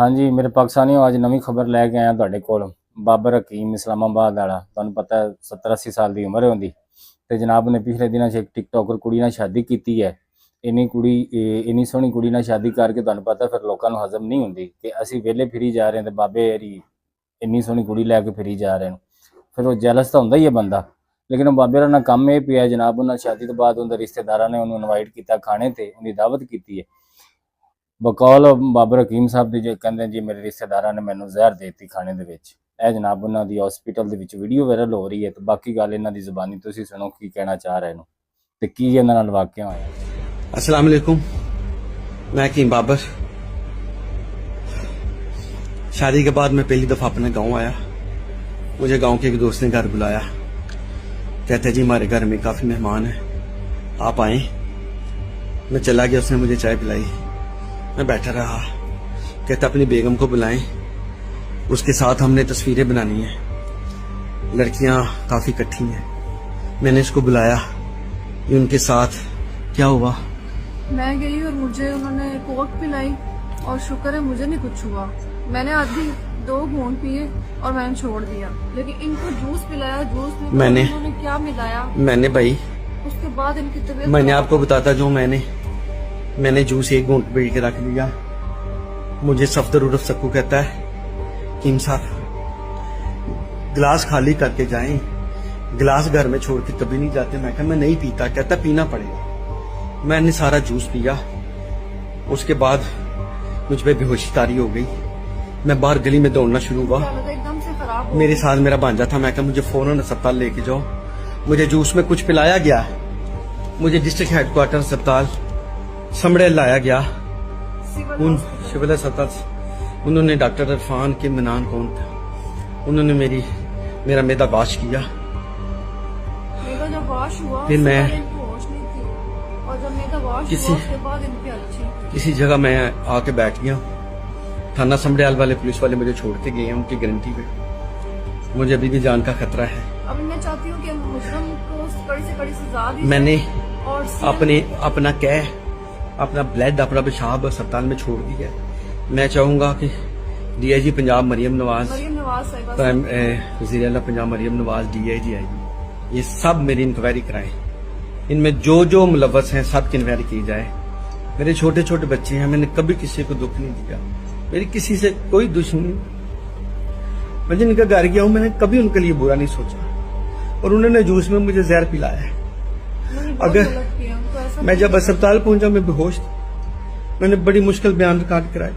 हाँ जी, मेरे पाकिस्तानियों आज नवी खबर लैके आया तुहाडे कोल। बाबर हकीम इस्लामाबाद वाला, तुहानूं पता है 70-80 साल की उम्र होंदी ते जनाब ने पिछले दिनों एक टिकटॉकर कुड़ी नाल शादी की है। इन्नी सोहनी कुड़ी नाल शादी करके तुहानूं पता फिर लोकां नूं हजम नहीं हुंदी कि असीं वेले फिरी जा रहे हैं ते बाबे हरी इन्नी सोहनी कुड़ी लैके फिरी जा रहे हैं। फिर वो जैलस तो हुंदा ही है बंदा, लेकिन वो बाबे दा काम यह पिया जनाब उन्होंने शादी तो बाद उनके रिश्तेदारां ने उन्होंने इनवाइट किया खाने ते उनकी दावत की है। बकौल बाबर हकीम साहब की जो कहते जी मेरे रिश्तेदारां ने मैनू जहर देती खाने दे विच। यह जनाब उन्होंने हॉस्पिटल दे विच वीडियो वायरल हो रही है। तो बाकी गल इन्हां दी ज़बानी तुसीं सुनो की कहना चाह रहे हैं ते की इन्हां नाल वाकया होया। अस्सलाम वालेकुम, मैं हकीम बाबर। शादी के बाद मैं पहली दफा अपने गांव आया। मुझे गांव के एक दोस्त ने घर बुलाया, कहते जी हमारे घर में काफी मेहमान हैं, आप आए। मैं चला गया, उसने मुझे चाय पिलाई, मैं बैठा रहा। कहता अपनी बेगम को बुलाएं, उसके साथ हमने तस्वीरें बनानी है, लड़कियां काफी इकट्ठी हैं। मैंने इसको बुलाया, ये उनके साथ क्या हुआ। मैं गई और मुझे उन्होंने कोक पिलाई और शुक्र है मुझे नहीं कुछ हुआ। मैंने आधी 2 घूंट पिए और मैंने छोड़ दिया, लेकिन इनको जूस पिलाया। जूस में उन्होंने क्या मिलाया मैंने भाई उसके बाद इनकी तबीयत मैंने आपको बताता जो मैंने जूस 1 घूंट पी के रख लिया। मुझे सफदर उर्फ सक्कू कहता है हकीम साहब गिलास खाली करके जाएं, गिलास घर में छोड़ के कभी नहीं जाते। मैं कहा मैं नहीं पीता। कहता पीना पड़ेगा। मैंने सारा जूस पिया, उसके बाद मुझ पे बेहोशी तारी हो गई। मैं बाहर गली में दौड़ना शुरू हुआ, एकदम से खराब। मेरे साथ मेरा भांजा था। मैं कहा मुझे फौरन अस्पताल लेके जाओ। मुझे जूस में कुछ पिलाया गया, मुझे डिस्ट्रिक्ट हेडक्वार्टर अस्पताल समड़े लाया गया। सिविल अस्पताल उन्होंने डॉक्टर इरफान के मनान कौन था, उन्होंने मेरा मैदा वाश किया। जब वाश हुआ फिर मैं होश नहीं थी, और जब मैदा वाश किसी हुआ उसके बाद इनकी अच्छी किसी जगह मैं आके बैठ गया। थाना समड़ियाल वाले पुलिस वाले मुझे छोड़ के गए हैं उनकी गारंटी पे। मुझे अभी भी जान का खतरा है। अब मैं चाहती हूँ कि मुजरिम को कड़ी से कड़ी सजा दी। मैंने और अपना ब्लड अपना पेशाब अस्पताल में छोड़ दिया। मैं चाहूंगा कि डीआईजी पंजाब मरियम नवाज प्राइम वज़ीर आला पंजाब मरियम नवाज डीआईजी आईजी, ये सब मेरी इंक्वायरी कराएं। इनमें जो जो मुलव्वस हैं सब की इंक्वायरी की जाए। मेरे छोटे छोटे बच्चे हैं, मैंने कभी किसी को दुख नहीं दिया, मेरी किसी से कोई दुश्मनी। मैं जिनका घर गया हूं मैंने कभी उनके लिए बुरा नहीं सोचा, और उन्होंने जूस में मुझे जहर पिलाया है। अगर मैं जब अस्पताल पहुंचा मैं बेहोश था। मैंने बड़ी मुश्किल बयान रिकॉर्ड कराया।